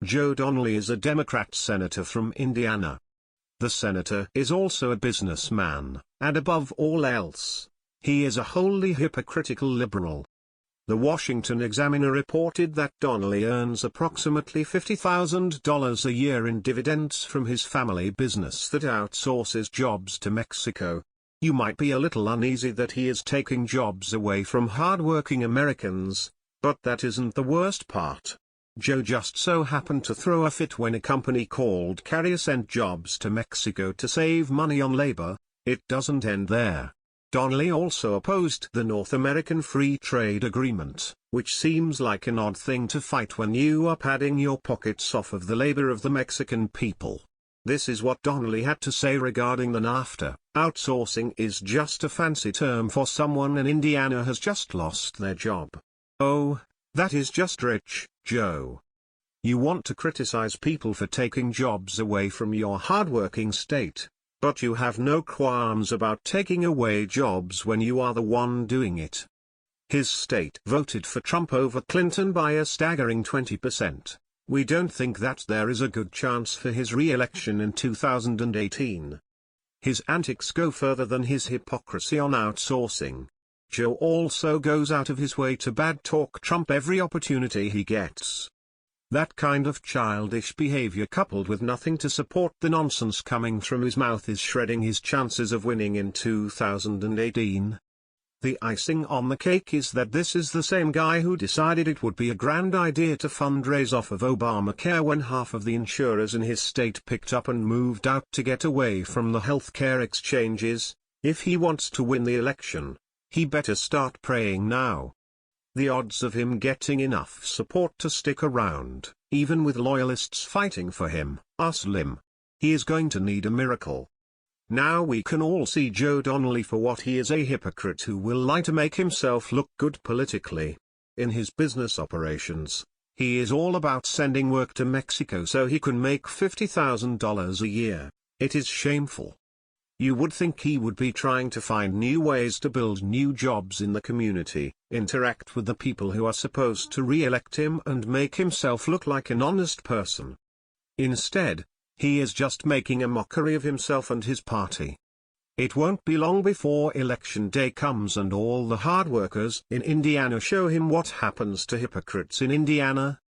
Joe Donnelly is a Democrat senator from Indiana. The senator is also a businessman, and above all else, he is a wholly hypocritical liberal. The Washington Examiner reported that Donnelly earns approximately $50,000 a year in dividends from his family business that outsources jobs to Mexico. You might be a little uneasy that he is taking jobs away from hard-working Americans, but that isn't the worst part. Joe just so happened to throw a fit when a company called Carrier sent jobs to Mexico to save money on labor. It doesn't end there. Donnelly also opposed the North American Free Trade Agreement, which seems like an odd thing to fight when you are padding your pockets off of the labor of the Mexican people. This is what Donnelly had to say regarding the NAFTA. Outsourcing is just a fancy term for someone in Indiana has just lost their job. Oh, that is just rich, Joe. You want to criticize people for taking jobs away from your hardworking state, but you have no qualms about taking away jobs when you are the one doing it. His state voted for Trump over Clinton by a staggering 20%. We don't think that there is a good chance for his re-election in 2018. His antics go further than his hypocrisy on outsourcing. Joe also goes out of his way to bad-talk Trump every opportunity he gets. That kind of childish behavior coupled with nothing to support the nonsense coming from his mouth is shredding his chances of winning in 2018. The icing on the cake is that this is the same guy who decided it would be a grand idea to fundraise off of Obamacare when half of the insurers in his state picked up and moved out to get away from the healthcare exchanges. If he wants to win the election, he better start praying now. The odds of him getting enough support to stick around, even with loyalists fighting for him, are slim. He is going to need a miracle. Now we can all see Joe Donnelly for what he is, a hypocrite who will lie to make himself look good politically. In his business operations, he is all about sending work to Mexico so he can make $50,000 a year. It is shameful. You would think he would be trying to find new ways to build new jobs in the community, interact with the people who are supposed to re-elect him and make himself look like an honest person. Instead, he is just making a mockery of himself and his party. It won't be long before election day comes and all the hard workers in Indiana show him what happens to hypocrites in Indiana.